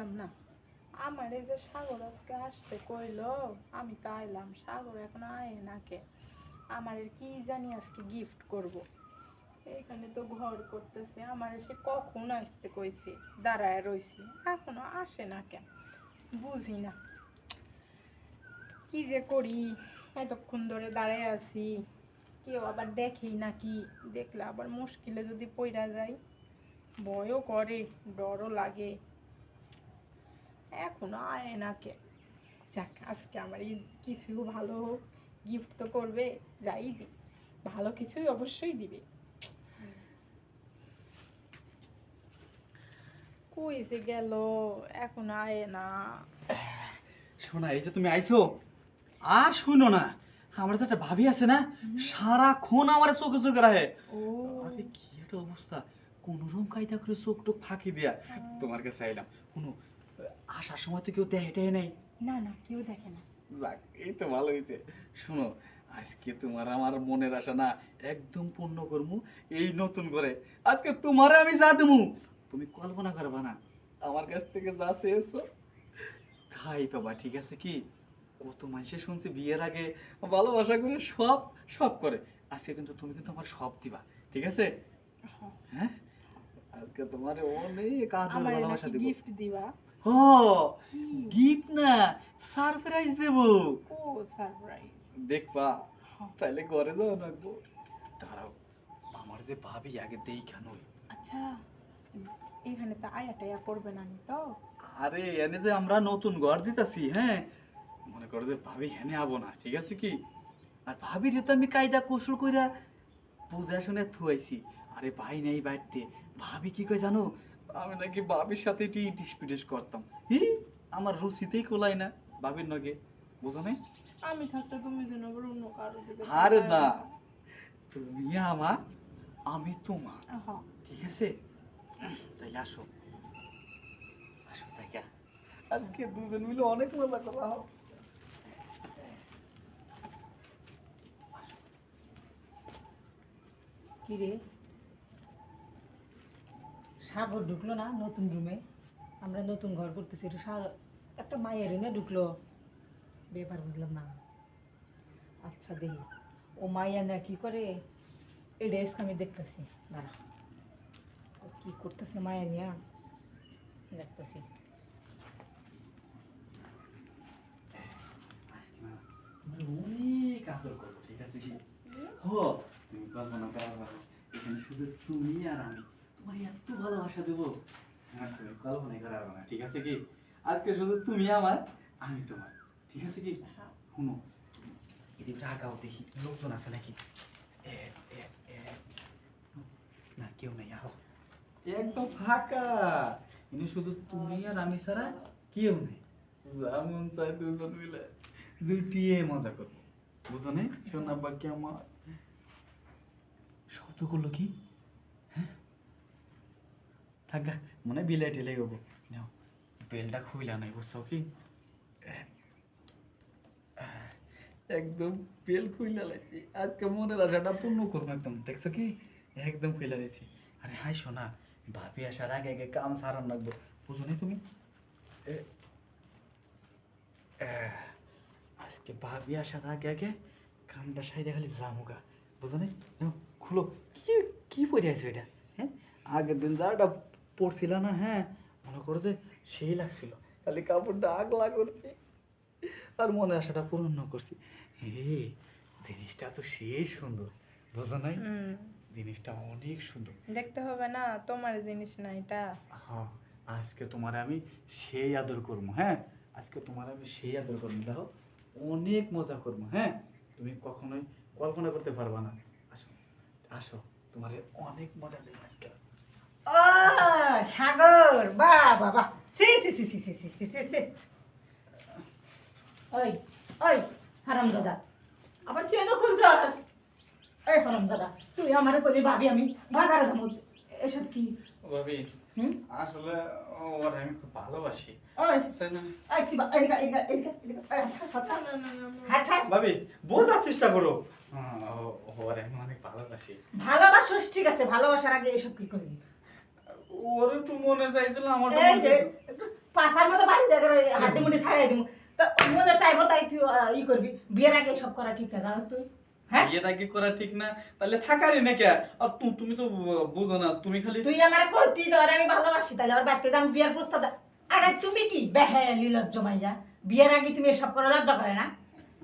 বুঝলাম না, আমার এই যে সাগর আজকে আসতে কইলো, আমি তো আইলাম, সাগর এখন আয় না কে? আমার কি জানি আজকে গিফট করব। এখানে তো ঘর করতেছে, আমার সে কখন আসতে কইছে, দাঁড়ায় রইছে, এখনো আসে না কেন বুঝি না। কি যে করি, এতক্ষণ ধরে দাঁড়ায় আছি, কেউ আবার দেখেই নাকি, দেখলে আবার মুশকিলে যদি পইরা যায়, ভয়ও করে, ডরও লাগে, এখনো আয় না কে? যাক, আজকে আমার এই কিছু ভালো হোক, গিফট তো করবে, যাই দি, ভালো কিছুই অবশ্যই দিবে। কই যে গেল, এখন আয় না। শোনা, এই যে তুমি আইছো, আর শুনো না, আমার তো একটা ভাবি আছে না, সারাক্ষণ আমার চোখে চোখে রাখে। ও আরে কি একটা অবস্থা, কোন রকম কায়দা করে চোখ টোক ফাঁকি দিয়া তোমার কাছে আইলাম। শুনো, আসার সময় তো কেউ দেখে নাই। না না, কেউ দেখে না। যাক, এই তো ভালো হয়েছে। শোনো, আজকে তোমার আমার মনের আশা না একদম পূর্ণ করমু। এই নতুন করে আজকে তোমারে আমি যা দেবো, তুমি কল্পনা করবা না। আমার কাছ থেকে যা চেয়েছো তাই পাবা, ঠিক আছে কি? কত মানুষে শুনছি বিয়ের আগে ভালোবাসা করে সব সব করে, আজকে কিন্তু তুমি কিন্তু আমার সব দিবা, ঠিক আছে? হ্যাঁ, আজকে তোমার অনেক আদর আমার ভালোবাসা নাকি দেব। গিফট দিবা? ও, গিফট না, সারপ্রাইজ দেব। ও সারপ্রাইজ। দেখবা, তাহলে ঘরে যাও রাখবো। দাঁড়াও, আমার যে ভাবি আগে দেখা নই। আচ্ছা, এখানে তো আয়া টায়া পড়বে না নি তো? আরে এনে যে আমরা নতুন ঘর দিতাছি, হ্যাঁ, মনে করো যে ভাবি হেনে আবো না, ঠিক আছে কি? আর ভাবির তো আমি কায়দা কৌশল কইরা বুঝা শুনে থুয়াইছি। আরে ভাই নেই বাড়িতে, ভাবি কি কই জানো, আমি নাকি ভাবির সাথে একটু ইটিস পিটিস করতাম। হি, আমার রুচিতেই কোলাই না ভাবির নগে, বুঝো নাই? আমি থাকতে তুমি যেন আবার অন্য কারো দিকে আরে তাকায় না, তুমি আমার, আমি তোমার, হ্যাঁ। ঠিক আছে? তাইলে আসো, আসো জায়গা, আজকে দুজন মিলে অনেক মজা করা হোক। কি রে, সাগর ঢুকলো না নতুন রুমে? আমরা নতুন ঘর করতেছি, একটা মায়ের এনে ঢুকলো, ব্যাপার বুঝলাম না। আচ্ছা দেখি ও মাইয়া না কি করে, এটা আজকে আমি দেখতেছি, দাঁড়া ও কি করতেছে মায়া নিয়া, দেখতেছি। আজকে না তোমার অনেক আদর করবো, ঠিক আছে কি? হো, তুমি কল্পনা করা পারো, এখানে শুধু তুমি আর আমি, তোমার এত ভালোবাসা দেবো, আর তুমি কল্পনা করা পারো না, ঠিক আছে কি? আজকে শুধু তুমি আমার, আমি তোমার, ঠিক আছে কি? শুনো, তুমি এদিকটা আগাও, দেখি লোকজন আছে নাকি। এ, এ, এ, না কেউ নেই, আহ, একদম ফাঁকা, এখানে শুধু তুমি আর আমি ছাড়া কেউ নেই। যেমন চাই দুজন মিলে জুটিয়ে মজা করবো, বুঝো না? সোনা বাকি আমার শব্দ করলো কি? হ্যাঁ, থাকা মনে হয় বিলাই টেলে গেবো। নাও, বেলটা খুইলা নাই, বুঝছো কি? একদম বেল খুইলা লাইছি, আজকে মনের আশাটা পূর্ণ করবো একদম, দেখছো কি? একদম খুইলা লাইছি। আরে হাই শোনা, ভাবি আসার আগে আগে কাম সারান লাগবো, বুঝো না তুমি? এ, আহ, আজকে ভাবি আসার আগে আগে কামটা সাইডে খালি জামুগা, বুঝো না? নাও, খুলো, কি কি পরে আছে এটা? হ্যাঁ, আগের দিন যাটা পড়ছিল না, হ্যাঁ, মনে করো যে সেই লাগছিল, খালি কাপড়টা আগলা করছি আর মনে আশাটা পূর্ণ করছি। হে, জিনিসটা তো সেই সুন্দর, বুঝো নাই? জিনিসটা অনেক সুন্দর। দেখতে হবে না, তোমার জিনিস না এটা। হ্যাঁ, আজকে তোমার আমি সেই আদর করবো, হ্যাঁ, আজকে তোমার আমি সেই আদর করবো, দেখো অনেক মজা করবো, হ্যাঁ, তুমি কখনোই কল্পনা করতে পারবা না। আসো, আসো, তোমার অনেক মজা দেবো আজকে। ও সাগর, বাহ বাবা, সি সি সি সি সি সি সি সি সি। ওই ওই হারাম দাদা, আবার চেনও খুলছস? এই হারাম দাদা, তুই আমারে বলি ভাবি আমি বাজারে যাবো, এসব কি? ভাবি, হুম, আসলে ওর আমি খুব ভালোবাসি, ওই তাই না? এই কি বা এদিকে এদিকে এদিকে এদিকে, আচ্ছা আচ্ছা না না না, আচ্ছা, ভাবি, বোঝার চেষ্টা করো, ওর আমি অনেক ভালোবাসি। ভালোবাসিস ঠিক আছে, ভালোবাসার আগে এসব কি করবি? ওর একটু মনে চাইছিল আমার এই যে পাশার মতো বাড়ি দেখে হাড্ডি মুডি ছাড়াই দিব তো মনে চাইবো তাই তুই ই করবি বিয়ের আগে সব করা ঠিক না জানিস তুই হ্যাঁ এটা কি করা ঠিক না তাহলে থাকারই না কে আর তুমি তো বুঝো না তুমি খালি তুই আমার করতি ধর আমি ভালোবাসি তাহলে আর বাড়িতে যাম বিয়ের প্রস্তাব আরে তুমি কি বেহায়ালি লজ্জা মাইয়া বিয়ের আগে তুমি এসব করে লজ্জা করে না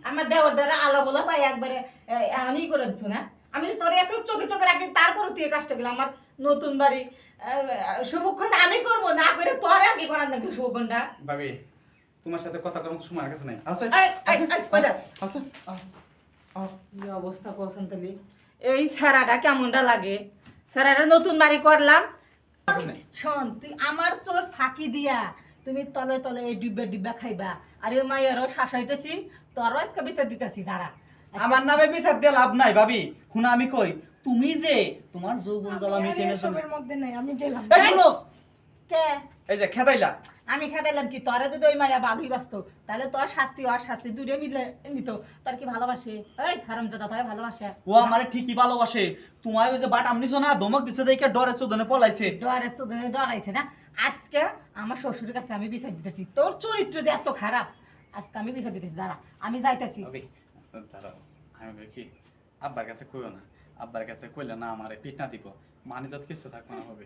আমার দেওয়ার দ্বারা আলো বলা পাই একবারে এমনই করে দিছো না আমি তোর এত চোখে চোখে রাখি তারপরে তুই এই কাজটা গেলাম আমার নতুন বাড়ি শুভক্ষণ আমি করবো না করে তোর আগে করার নাকি শুভক্ষণটা ভাবি তোমার সাথে কথা করার মতো সময় আমার কাছে নাই আচ্ছা আচ্ছা কি অবস্থা করছেন তুমি এই ছাড়াটা কেমনটা লাগে ছাড়াটা নতুন বাড়ি করলাম শোন তুই আমার চোখ ফাঁকি দিয়া তুমি তলে তলে এই ডিব্বা ডিব্বা খাইবা আর এই মাইয়ারও শাসাইতেছি তোরও আজকে বিচার দিতেছি দাঁড়া আমার নামে বিচার দিয়ে লাভ নাই ভাবি শুনা আমি কই তুমি যে তোমার যৌবন জ্বালা মিটেনে এসবের মধ্যে নাই, আমি গেলাম। এই শুনো কে এই যে খেদাইলা আমি খেদাইলাম কি তোরা যদি ওই মাইয়া বালুই বাসতো তাহলে তোর শাস্তি আর শাস্তি দূরে মিলে নিত তোর কি ভালোবাসে এই হারামজাদা তোর ভালোবাসে ও আমারে ঠিকই ভালোবাসে তোমার ওই যে বাট আমনিছো না ধমক দিছে দেখে ডরে চোদনে পলাইছে ডরে চোদনে ডরাইছে না আজকে আমার শ্বশুরের কাছে আমি বিচার দিতেছি তোর চরিত্র যে এত খারাপ আজকে আমি বিচার দিতেছি দাঁড়া আমি যাইতেছি ভাবি দাঁড়াও আমি বলি কি আব্বার কাছে কইও না আব্বার কাছে কইলে না আমারে পিট না দিব মানে যত কিছু থাকবে না হবে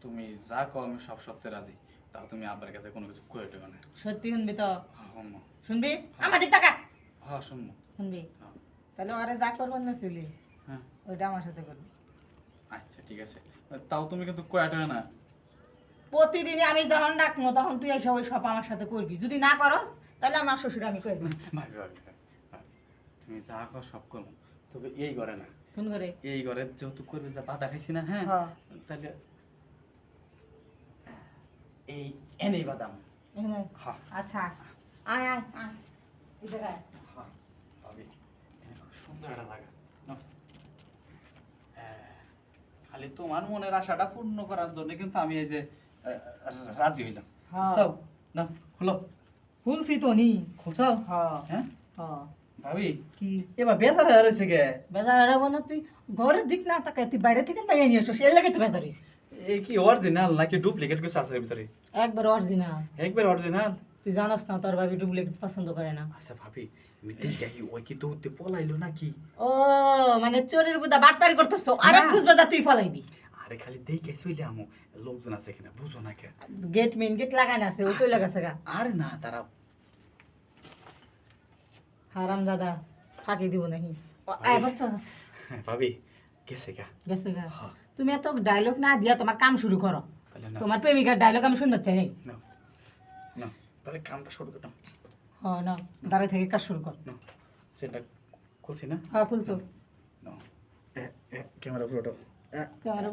তুমি যা কও আমি সব সত্যি রাজি তাও তুমি আব্বার কাছে কোনো কিছু কইও দেবে না সত্যি শুনবি তো হ্যাঁ শুনবো শুনবি আমার দিক টাকা হ্যাঁ শুনবো শুনবি হ্যাঁ তাহলে ওরে যা করবার না ছিলি হ্যাঁ ওইটা আমার সাথে করবি আচ্ছা ঠিক আছে তাও তুমি কিন্তু কয়াটা না প্রতিদিনই আমি যখন ডাকবো তখন তুই এসে ওই সব আমার সাথে করবি যদি না করস তাহলে আমার শ্বশুর আমি কই দিই ভাবি ভাবি তুমি যা কও সব করবো তবে এই ঘরে না কোন করে এই ঘরে যৌতুক করবে যা বাধা খাইছি না হ্যাঁ হ্যাঁ। তাহলে এই এনেই বাদাম এখানে হ্যাঁ আচ্ছা আয় আয় আয় এদিকে আয় হ্যাঁ ভাবি খুব সুন্দর একটা জায়গা নাও। খালি তোমার মনের আশাটা পূর্ণ করার জন্য কিন্তু আমি এই যে রাজি হইলাম হ্যাঁ। বুঝছো? নাও খুলো খুলছি তো নি খুলছো হ্যাঁ হ্যাঁ হ্যাঁ ভাবি কি এবার বেজার হয়ে রয়েছে গে বেজার না তুই ঘরের দিক না তাকায় তুই বাইরে থেকে পাইয়া নিয়ে আসো সেই লাগে তুই বেজার হইছিস এই কি অরিজিনাল নাকি ডুপ্লিকেট কিছু আছে এর ভিতরে একবার অরিজিনাল একবার অরিজিনাল তুই জানাস না তোর ভাবি ডুপ্লিকেট পছন্দ করে না আচ্ছা ভাবি আমি দেখি ওই কি তো উঠতে পলাইলো নাকি ও মানে চোরের বুদা বাটপারি করতেছো আরে না। খুঁজবে যা তুই ফলাইবি আরে খালি দেখে চলে আমো লোকজন আছে কিনা বুঝো না কে গেট মেন গেট লাগানো আছে ওই চলে গেছে গা আরে না তারা হারাম দাদা ফাঁকি দিব নাহি আয় বসছস ভাবি গেছে গা গেছে গা হ্যাঁ তুমি এত ডায়লগ না দিয়া তোমার কাম শুরু করো তাহলে না তোমার প্রেমিকার ডায়লগ আমি শুনতে চাই নাই না না তাহলে কামটা শুরু করতাম হ্যাঁ না দাঁড়ায় থেকে কাজ শুরু কর না সেটা খুলছি না হ্যাঁ খুলছো না ক্যামেরা পুরোটা ক্যামেরা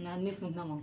না নিস মুখ নামাও